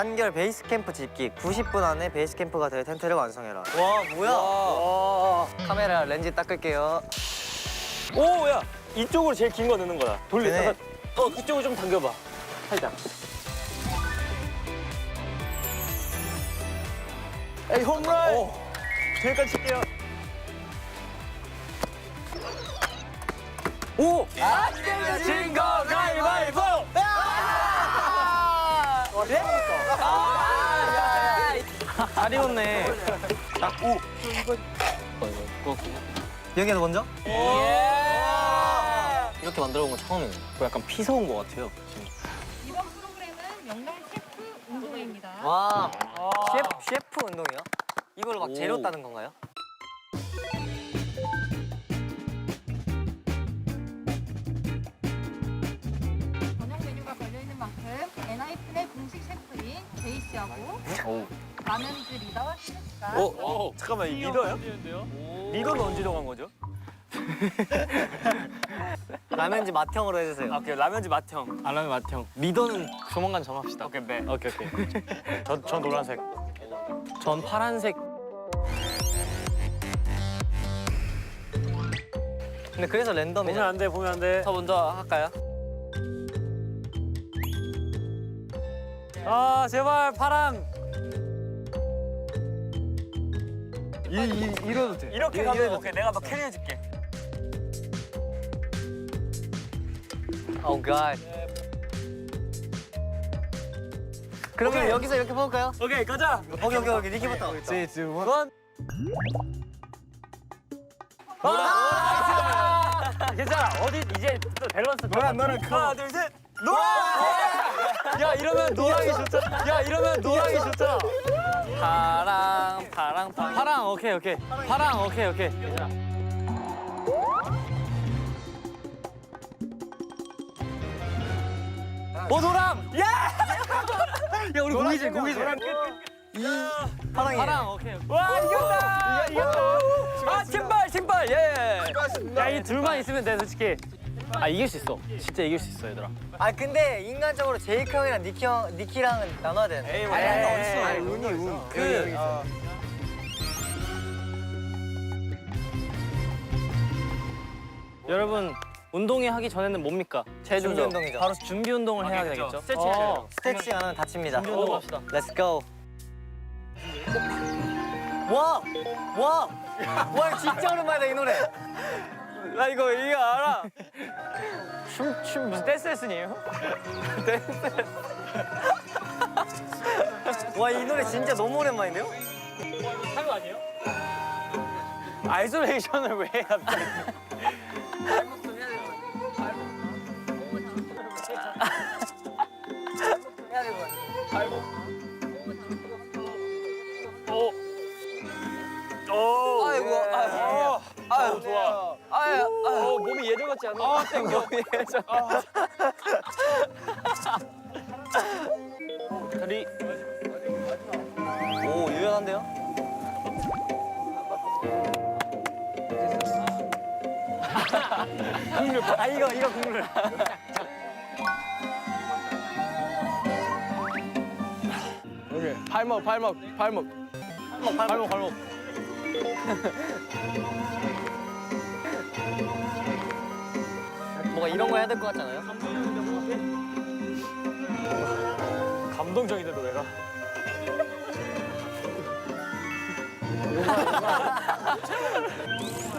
단결 베이스 캠프 집기 90분 안에 베이스 캠프가 될 텐트를 완성해라. 와 뭐야? 카메라 렌즈 닦을게요. 오, 야, 이쪽으로 제일 긴 거 넣는 거다. 돌려. 네. 잠깐. 그쪽으로 좀 당겨봐. 살짝. 에이, 홈런! 저기까지 칠게요. 오! 안 되면 거 가위바위보! 잘 익었네. 여기는 먼저? 이렇게 만들어 본 거 처음이네. 약간 피서온 거 같아요. 이번 프로그램은 명랑 셰프 운동회입니다. 와, 셰프 운동이요? 이걸로 막 재료 따는 건가요? 저녁 메뉴가 걸려있는 만큼 엔하이픈의 공식 셰프인 제이 씨하고 라면즈 리더 신우 씨가 잠깐만, 이 리더요? 리더는 언제 정한 거죠? 라면지 맛형으로 해주세요. 오케이, 라면지 맛형. 라면 맛형. 리더는 조만간 정합시다. 오케이, 네. 오케이. 전 노란색. 전 파란색. 근데 그래서 보면 랜덤이잖아. 안 돼, 보면 안 돼. 저 먼저 할까요? 아, 제발, 파랑. 이러도 돼. 이렇게 가면 오케이, 내가 막 캐리해줄게. 오 갓. 그러면 오케이. 여기서 이렇게 뽑을까요? 오케이, 가자. 오케이. 니키부터. 원. 괜찮아. 어디 이제 또 밸런스. 너는 하나, 둘, 셋. 노랑. 야 이러면 노랑이 좋잖아. 야 이러면 노랑이 좋잖아. 파랑 오케이. 파랑 오케이. 노랑. 야 우리 공이지. 파랑 오케이. 와, 이겼다. 아 팀발 예. 야이 둘만 있으면 돼 솔직히. 아 이길 수 있어. 진짜 이길 수 있어 얘들아. 아 근데 인간적으로 제이크 형이랑 니키랑은 나눠야 되는데. 에이, 운이 운. 여러분 운동회 하기 전에는 뭡니까? 준비 운동이죠. 바로 준비 운동을 해야 그쵸. 되겠죠. 스트레칭 해야 돼요. 스트레칭 안 하면 다칩니다. 준비 운동 합시다. Let's go. 와, 이거 진짜 오랜만이다 이 노래. 나 이거 알아. 춤 무슨 댄스 레슨이에요? 와, 이 노래 진짜 너무 오랜만인데요? 한거 아니에요? 아이솔레이션을 왜 해, 갑자기? 오. 아이고, 좋아. 몸이 예전 같지 않아? 땡겨. 예전. 다리. 오, 유연한데요? 이거 국물. 오케이. 발목. 뭐가 이런 거 해야 될 것 같잖아요? 감동적이다, 노래가.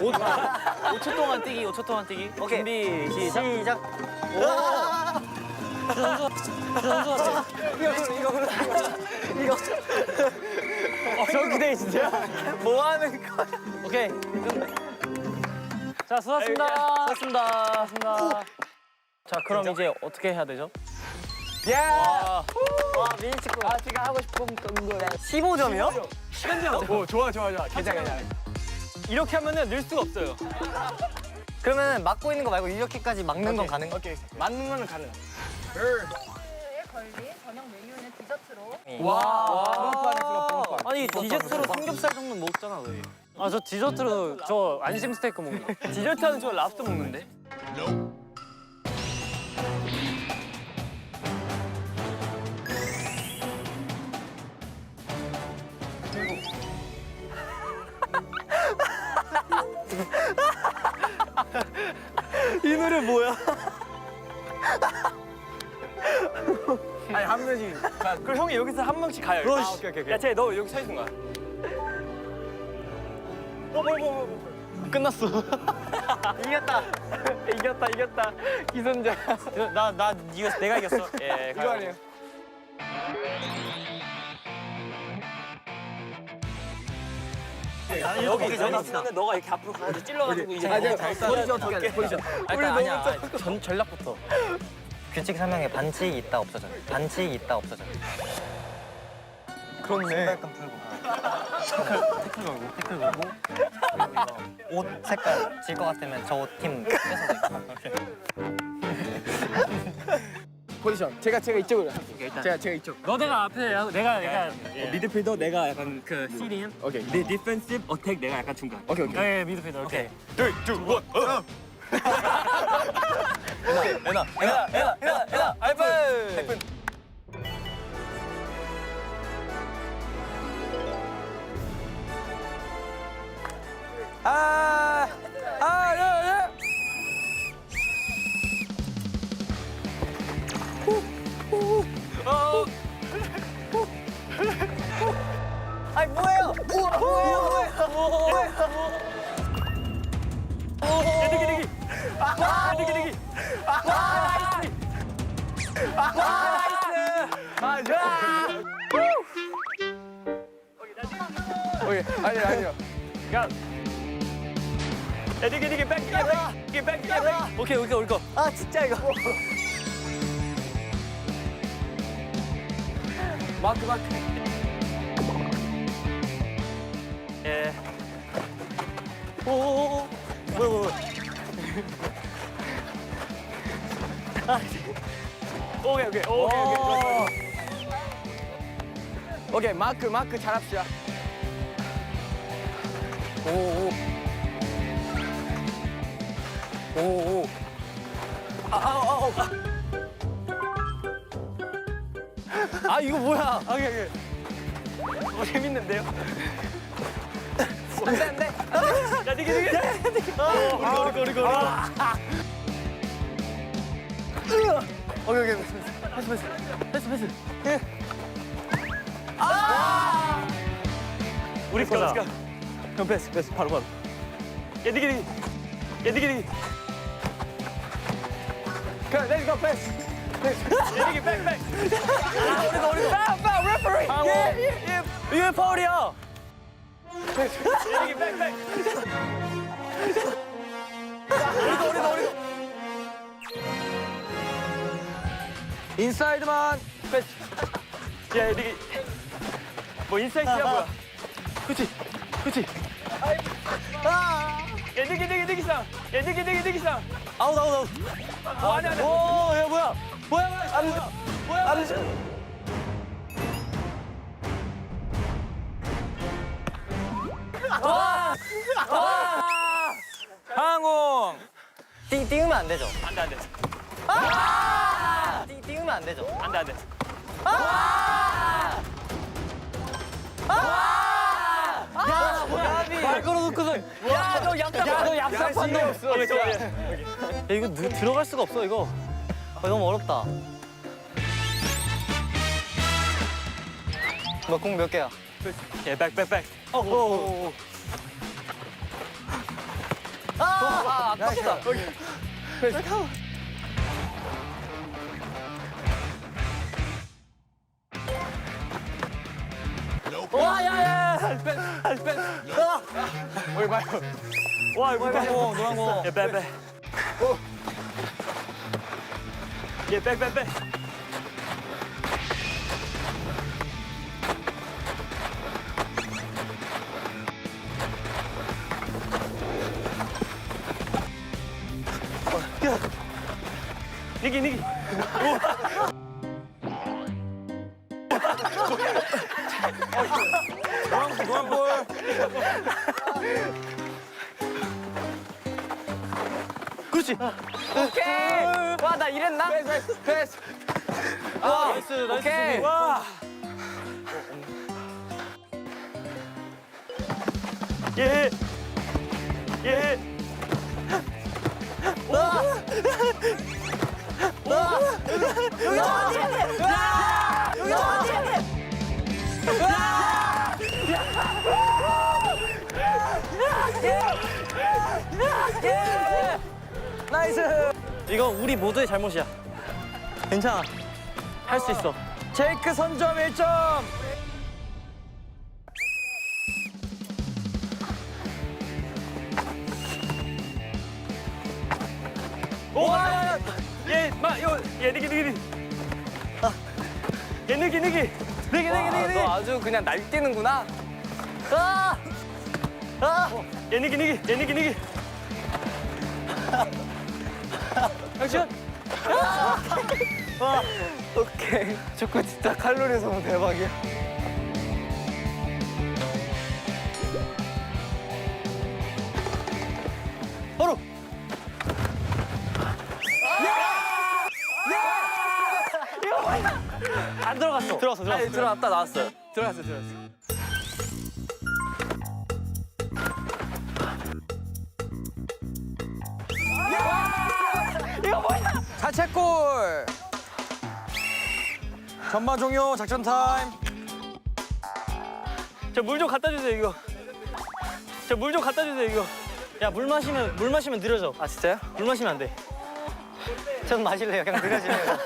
오 5초 동안 뛰기. 오케이. 준비 시작. 저기대 진짜? 뭐 하는 거야? 오케이. 자 수고하셨습니다. 자 그럼 이제 어떻게 해야 되죠? 와, 미니치쿠. 제가 하고 싶은 거야. 15점이요? 오, 좋아. 괜찮아. 이렇게 하면은 늘 수가 없어요. 그러면 막고 있는 거 말고 이렇게까지 막는 건 가능? 오케이. 맞는 거는 가능. 에 걸린 저녁 메뉴는 디저트로 와. 아니 디저트로 삼겹살 정도 먹잖아 너희. 아 저 디저트로 저 안심 스테이크 먹는 거. 디저트 하는 저 랍스터 먹는데? 이 노래 뭐야? 아니 한 명씩. 그럼 형이 여기서 한 명씩 가요. 그렇지. 오케이. 야, 쟤 너 여기 서 있는 거야. 끝났어. 이겼다. 이겼다. 기선자. 나 이겼어. 내가 이겼어. 예, 이거 아니에요. 여기 있으면 너가 이렇게 앞으로 가서 찔러가지고 이제 포지션 어떻게 해? 포지션. 아니야. 전략부터. 규칙 설명에 반칙이 있다 없어져. 반칙이 있다 없어져. 그렇네. 태클 걸고 옷 색깔 질 것 같으면 저 팀 뺏어서 포지션. 제가 이쪽으로 할게요. 제가 이쪽. 너네가 앞에 하고 내가 미드필더 내가 약간 그 시린. 오케이. 네 디펜시브 어택 내가 약간 중간. 오케이. 예, 미드필더. 오케이. 3, 2, 1. 에나. 알파. 아니 뭐예요? 오케이. 아니요. 야. 디기 백. 오케이, 우리 거. 아 진짜 이거. 마크. 예. 오. 뭐야. 오케이. 오케이. 마크 잘합시다. 오. 아, 이거 뭐야? 오케이. 재밌는데요? 안 돼. 야, 디기. 우리 거. 오케이. 패스. 우리 거다. 형 패스. 바로. 야, 디기. 그래, 렛츠 고 패스. 야, 디기 백. 우리 거. 파울 레퍼리. 이게 파울이야. 야, 디기 백. 우리 거. 인사이드만. 패스. 야, 디기. 뭐 인사이드야 뭐야? 그렇지. 야, 디기 상. 아웃. 아니야. 오, 야 뭐야? 항공. 띄우면 안 되죠. 안 돼. 띄우면 안 되죠. 안 돼. 야, 뭐야? 말 걸어놓고서. 야, 너 얍삽한 놈. 없어. 야, 이거 들어갈 수가 없어 이거. 너무 어렵다. 너 공 몇 개야? 예, 백. 아깝다. 와, 야. 오이 말고. 와, 이거 노란 거. 예, 백. 예, 백. 니기. 노란 볼. 그렇지. 오케이. 와, 나 이랬나? 패스. 나이스. 오케이. 와. 예. 예. 나이스. 이건 우리 모두의 잘못이야. 괜찮아. 할 수 있어. 제이크 선점 1점. 오! 예, 느기. 예, 느기. 너 아주 그냥 날뛰는구나. 예, 느기. 액션. 오케이. 축구 진짜 칼로리 소모 대박이야. 바로. 안 들어갔어. 들어갔어. 아니, 들어갔다 나왔어요. 들어갔어. 자책골. 전반 종료. 작전 타임. 저 물 좀 갖다 주세요, 이거. 저 물 좀 갖다 주세요, 이거. 야, 물 마시면 느려져. 아 진짜요? 물 마시면 안 돼. 전 마실래요. 그냥 느려질래요.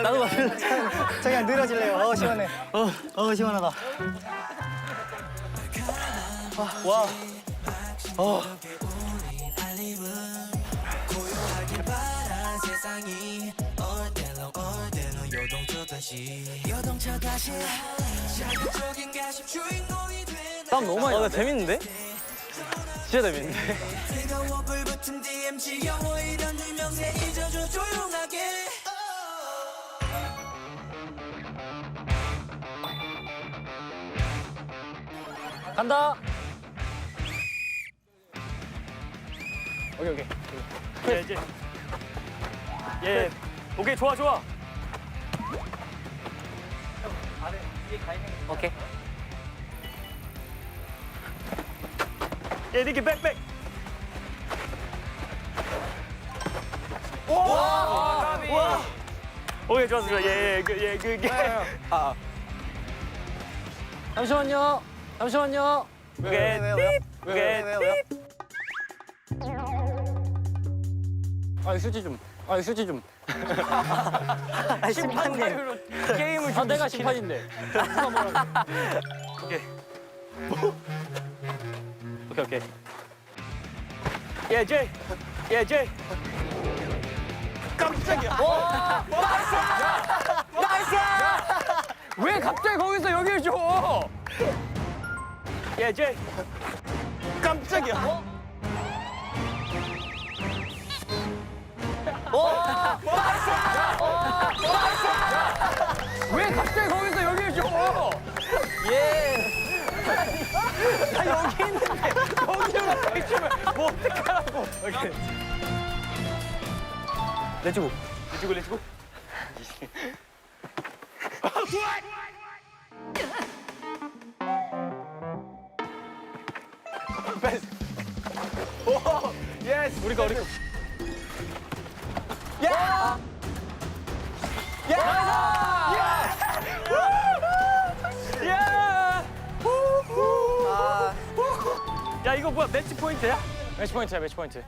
나도 마실래. 저 그냥 느려질래요. 시원해. 시원하다. 와. 땀 너무 많이 나. 재밌는데? 진짜 재밌는데? 간다. 오케이. 예, 이제. 예. 오케이, 좋아. 오케이. 예, 느기 백. 와. 오케이, 좋았어. 예. 잠시만요. 오케이. 왜요? 휴지 좀. 심판님. 게임을 아, 내가 심판인데. 누가 뭐라고. 오케이. 오케이. 예, 제이. 깜짝이야. 왜 갑자기 거기서 여기를 줘? 예, 제이. 깜짝이야. 왜 갑자기 거기서 여기를 줘? 나 여기 있는데 여기로 가주면 뭐 어떡하라고. 오케이. 내주고. 레츠고. 오, 예스. 우리 거. 야! 야, 이거 뭐야? 매치 포인트야? 매치 포인트.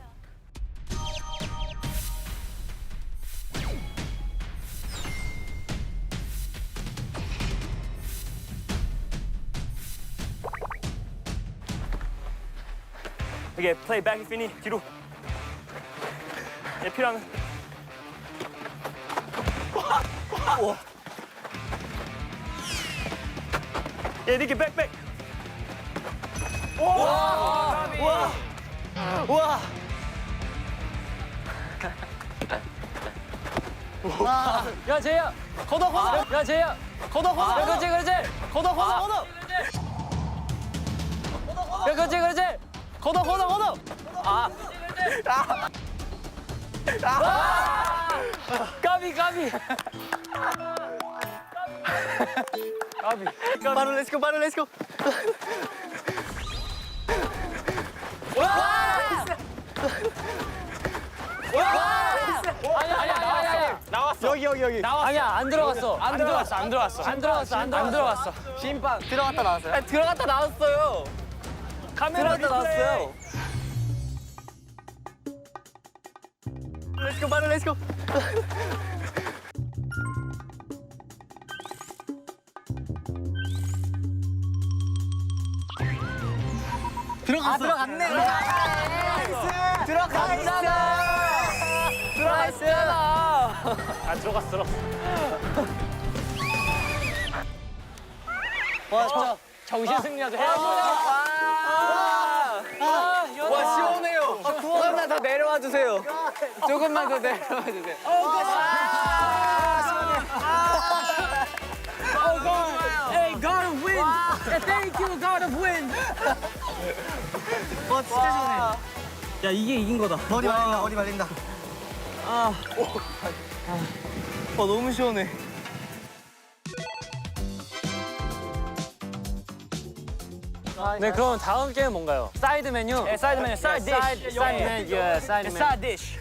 이게 플레이 백 피니 뒤로. 예, 필요하면. 예, 니키 백. 야, 제이야. 걷어. 야, 제이야. 걷어. 그렇지. 걷어. 야, 그렇지. 걷어. 까비. 바로 렛츠고. 와! 아니야. 나왔어. 여기. 아니야 안 들어갔어. 안 들어갔어. 심판 들어갔다 나왔어요. 들어갔다 나왔어요. 카메라 들어갔다 나왔어요. 렛츠고 바로 렛츠고. 들어갔네. 안 들어갔어. 와 진짜. 정신 승리라도 해야지. 와 시원해요. 조금만 더 내려와 주세요. 조금만 더 내려와 주세요. Hey, God of Win. Thank you, God of Win. 와 진짜 시원해. 야 이게 이긴 거다. 머리 말린다. 와 너무 시원해. 네 그럼 다음 게임 뭔가요? 사이드 메뉴. 네, 사이드 메뉴, 사이드 디쉬. 사이드 메뉴. 사이드 메뉴. 사이드 디쉬.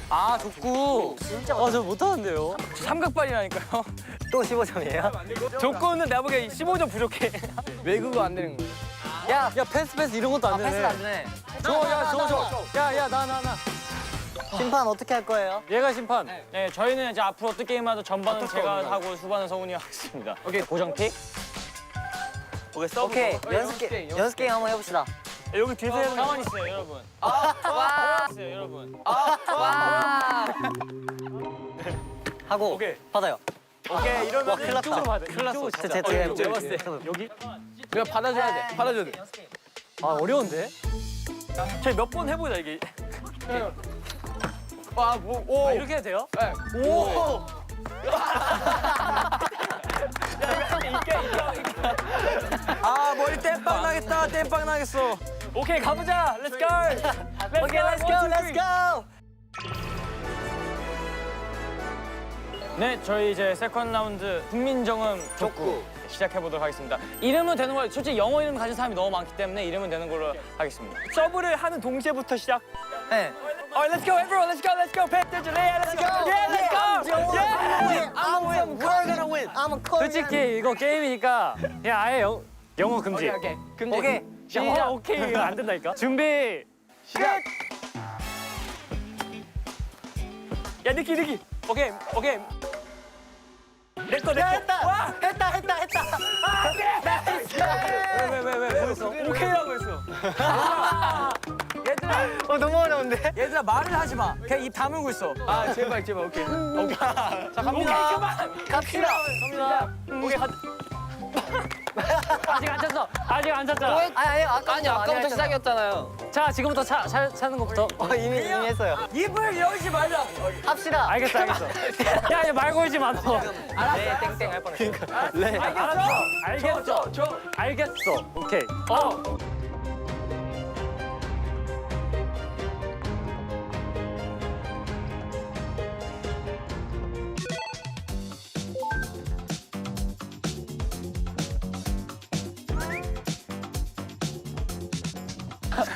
아 족구. 저 못하는데요. 삼각발이라니까요. 또 15점이에요? 족구는 내가 보기엔 15점 부족해. 왜 그거 안 되는 거야? 야 패스 이런 것도 안 되네. 패스가 안 되네. 야야 나. 심판 어떻게 할 거예요? 얘가 심판. 네, 저희는 이제 앞으로 어떤 게임하도 전반은 제가 하고 후반은 성훈이가 하겠습니다. 오케이, 고정픽. 오케이, 서브. 오케이 연습 게임 한번 해봅시다. 여기 뒤에서 해보면 가만히 있어요, 여러분. 가만히 있어요, 여러분. 하고 오케이. 받아요. 오케이, 이러면 큰일 났다. 이쪽으로 받아. 큰일 났어. 제가 봤을 때 여기? 내가 받아줘야 돼. 아 어려운데? 저희 몇 번 해보자, 이게. 아, 이렇게 해도 돼요? 오! 아 머리 땜빵 나겠다. 땜빵 나겠어. 오케이, 가보자. Let's go. 오케이 let's go. 네, 저희 이제 세컨드 라운드 국민정음 족구 시작해보도록 하겠습니다. 이름은 되는 걸, 솔직히 영어 이름 가진 사람이 너무 많기 때문에 이름은 되는 걸로 하겠습니다. 서브를 하는 동시에부터 시작. 네. Let's go, everyone. Let's go. Pay attention. Yeah, let's go. Yeah, let's go. Yeah. We're gonna win. I'm a Korean. 솔직히 이거 게임이니까 그냥 아예 영어 금지. 오케이. 오케이. 시작. 오케이 이거 안 된다니까. 준비. 시작. 야, 느끼. 오케이. 내꺼. 했다. 왜 했어? 오케이라고 했어. 얘들아. 너무 어려운데? 얘들아 말을 하지 마. 그냥 입 다물고 있어. 아, 제발. 오케이. 자, 갑니다. 오케이, 그만. 갑시다. 갑니다. 오케이, 아직 안 찼잖아. 아니 아까부터 시작이었잖아요. 자 지금부터 차는 것부터. 이미 했어요. 입을 열지 말자. 합시다. 알겠어. 야, 말 걸지 마 너. 네 땡땡 할 뻔했어. 네. 알겠어. 알겠어. 오케이.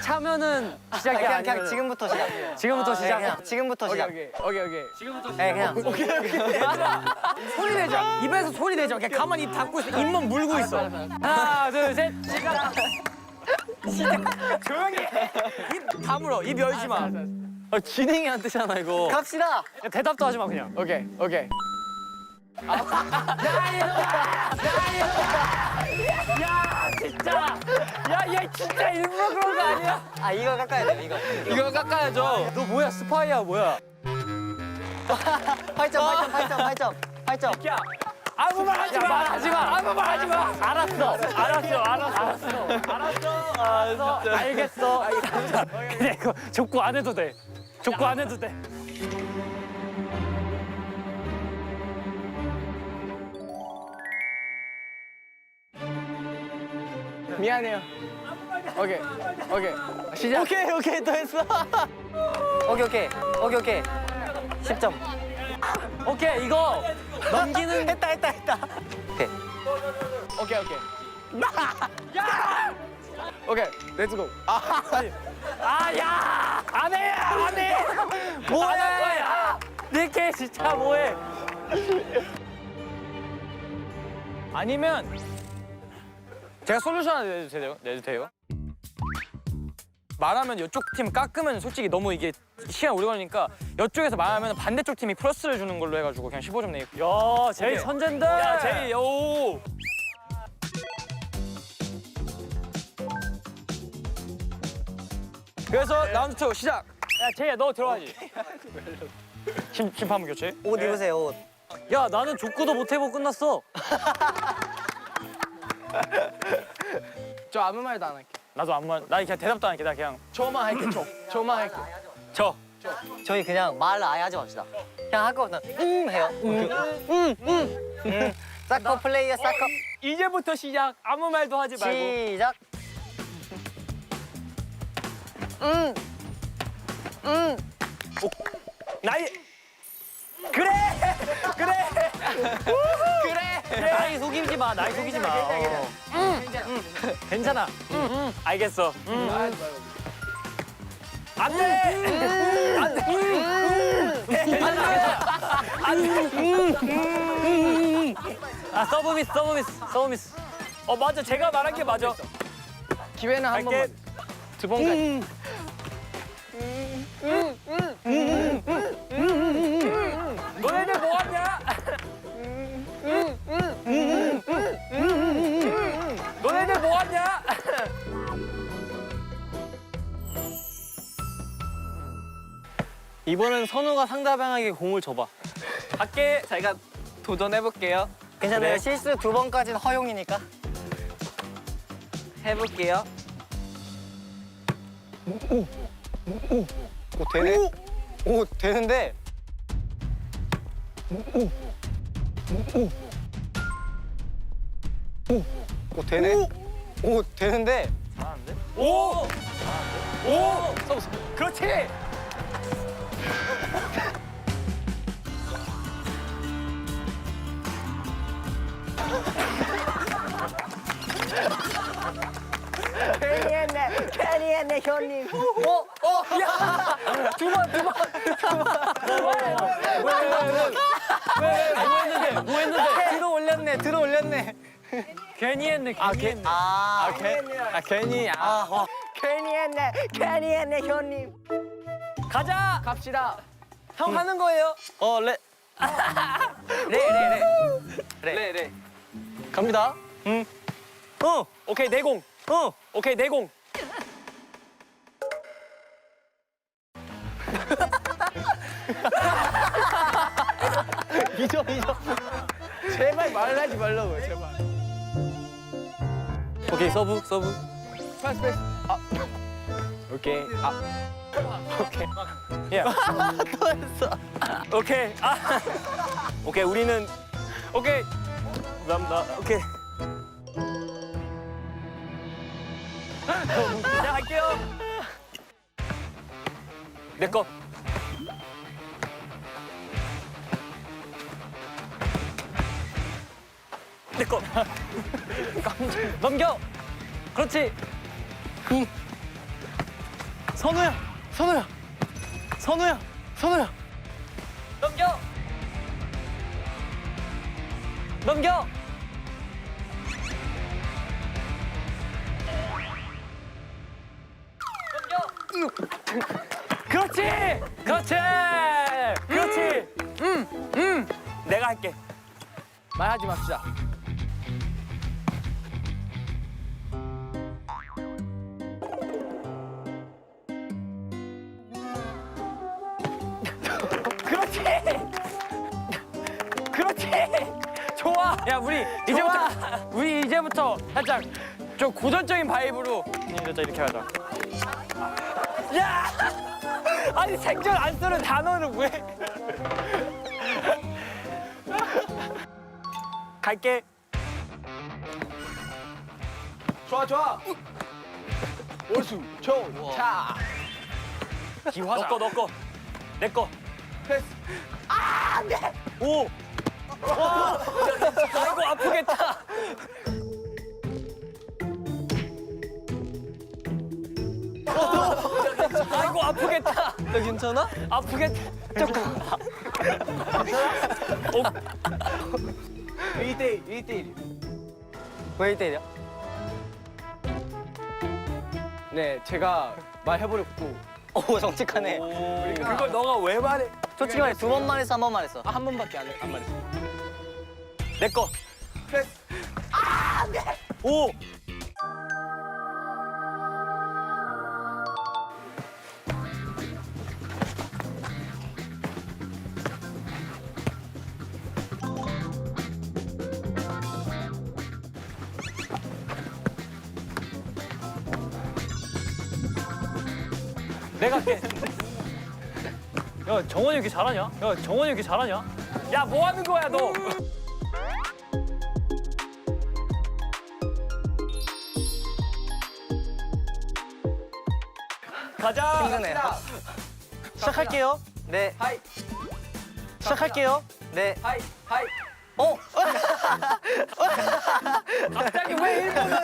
차면은 시작이 그냥 아니면 지금부터 시작. 지금부터 시작. 그냥 지금부터 시작. 오케이. 네 그냥. 소리 내자. 입에서 소리 내자. 그냥 가만히 입 닫고 있어. 입만 물고 있어. 하나, 둘, 셋. 조용히 해. 입 다물어. 입 열지 마. 진행이 안 되잖아 이거. 갑시다. 야, 대답도 하지 마 그냥. 오케이. 야, 진짜. 야, 진짜 일부러 그런 거 아니야? 아 이거 깎아야 돼 이거. 이거 깎아야죠. 너 뭐야 스파이야 뭐야? 8점. 야, 아무 말 하지 마. 말하지 마. 아무 말 하지 마. 알았어. 알겠어. 그냥 이거 족구 안 해도 돼. 미안해요. 오케이. 시작. 오케이 또 했어. 오케이. 10점. 오케이 이거 넘기는 했다. 오케이. 오케이. 오케이, 렛츠고. 야! 안 해! 뭐해? 안할 거야! 니케 진짜 뭐해? 아니면 제가 솔루션 하나 내도 돼요? 말하면 이쪽 팀 깎으면 솔직히 너무 이게 시간 오래 걸리니까 이쪽에서 말하면 반대쪽 팀이 플러스를 주는 걸로 해가지고 그냥 15점 내릴게요. 야, 제일 오케이. 선젠데. 야, 제이, 오! 그래서 라운드 2 시작! 야, 제이야, 너 들어가지. 심판부 교체. 옷 입으세요, 옷. 야, 나는 족구도 못 해보고 끝났어. 저 아무 말도 안 할게. 나도 아무 말, 나 그냥 대답도 안 할게, 나 그냥. 저만 할게, 저만 할게. 저. 저희 그냥 말 아예 하지 맙시다. 그냥 할 거면 해요. 사커 플레이어 사커. 이제부터 시작. 아무 말도 하지 말고. 시작. 나이. 그래. 나이 속이지 마. 나이 속이지 마. 괜찮아. 알겠어. 안 돼. 아, 서브미스. 맞아. 제가 말한 게 맞아. 기회는 한 갈게. 번만. 두 번까지. 너네들 뭐 하냐? 너네들 뭐 하냐? 이번엔 선우가 상대방에게 공을 줘봐. 갈게. 제가 도전해볼게요. 괜찮아요. 그래. 실수 2번까지는 허용이니까. 해볼게요. 오 되네. 오 되는데. 오 되네. 오 되는데. 오! 그렇지! 괜히 했네 형님. 뭐 했는데? 들어 올렸네. 괜히 했네. 괜히 했네. 괜히 했네 형님. 가자! 갑시다. 형 하는 거예요. 레. 네. 갑니다. 오케이, 내공. 오케이, 내공. 이죠. 제발 말하지 말라고요, 제발. 오케이, 서브. 패스. 오케이. 야. 오케이. 오케이, 우리는 오케이. 감사합니다. 오케이. 자, 갈게요. 내 거. 내 거. 넘겨. 그렇지. 선우야. 넘겨. 넘겨. 그렇지. 내가 할게. 말하지 맙시다. 그렇지. 좋아. 야, 우리 이제부터 살짝 좀 고전적인 바이브로 진짜 이렇게 하자. 야! 아니 생전 안 쓰는 단어를 왜? 갈게. 좋아. 올수, 차. 기화자. 너 거. 내 거. 패스. 오. 아이고 아프겠다. 아이고 아프겠다. 너 괜찮아? 아프겠다. 조금. 1대1, 1대1. 왜 때려? 네, 제가 말해버렸고. 오 정직하네. 그걸 너가 왜 말해? 솔직히 말해 2번만 했어, 1번만 했어. 한 번밖에 안 말했어. 내 거. 패스. 오. 내가 할게. 야 정원이 이렇게 잘하냐? 야 정원이 이렇게 잘하냐? 야 뭐 하는 거야 너? 가자. 힘드네. 시작할게요. 네. 하이, 시작할게요. 네. 하이, 하이. 갑자기 왜 일본을?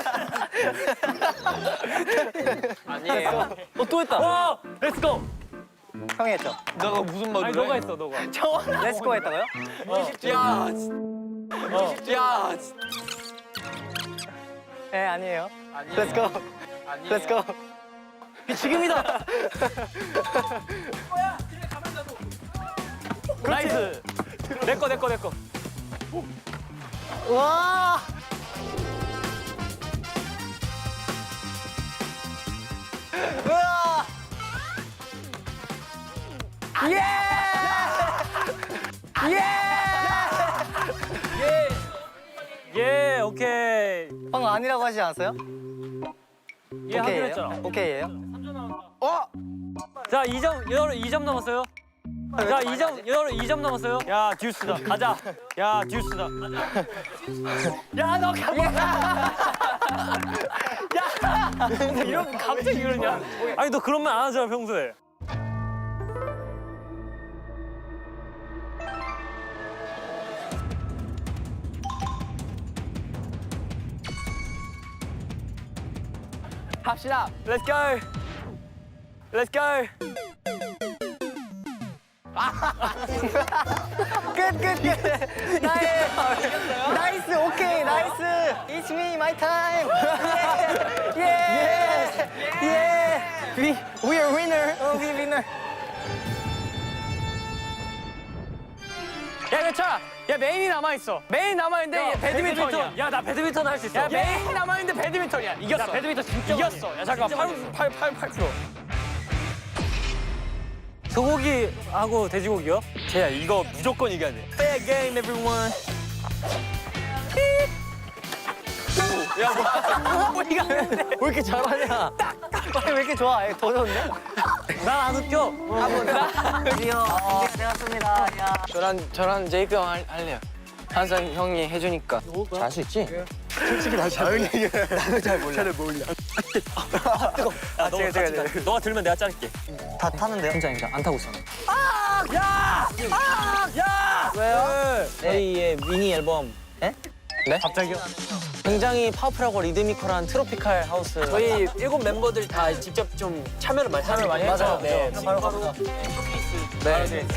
아니에요. 또 했다. 와, 렛츠고. 형이 했죠. 너가 무슨 말을 아니 너가 했어 너가. 렛츠고 했다고요? 야, 야. 네, 아니에요. 렛츠고. 렛츠고. 지금이다. 나이스. 내 거. 와! 우와! 예! 예! 예, 오케이. 방금 아니라고 하지 않았어요? 예, 하기로 오케이예요? 했잖아. 오케이예요? 자, 2점 남았어요. 자, 2점 남았어요. 야, 듀스다. 가자. 야, 듀스다. 야, 너 가봐. 야! 이러면 갑자기 이러냐? 아니, 너 그런 말 안 하잖아, 평소에. 합시다. Let's go. Let's go. 끝! 나이스! 오케이, 나이스! It's me, my time! 예! 예! We are winner! We winner! 야, 괜찮아. 야, 메인이 남아있어. 메인 남아있는데 얘 배드민턴이야. 야, 나 배드민턴 할 수 있어. 야, 메인이 남아있는데 배드민턴이야. 이겼어. 야, 배드민턴 진짜 이겼어. 야, 잠깐. 8%. 소고기하고 돼지고기요? 쟤야, 이거 무조건 이겨야 돼. Fair game, everyone. 야, 뭐 이가 왜 이렇게 잘하냐? 왜 이렇게 좋아? 더 좋은데? 난안 웃겨. 드디어 준비가 되었습니다. 야. 저랑 제이크 형 할래요. 항상 형이 해주니까. 할 수 있지? 야, 너가 들면 내가 자를게. 다 타는데요? 진짜 안 타고 있어. 왜요? 저희의 미니 앨범. 네? 갑자기요? 굉장히 파워풀하고 리드미컬한 트로피칼 하우스. 저희 7 멤버들 다 직접 좀 참여를 많이 참여 많이 했죠. 맞아요. 네. 바로 갑시다. 네.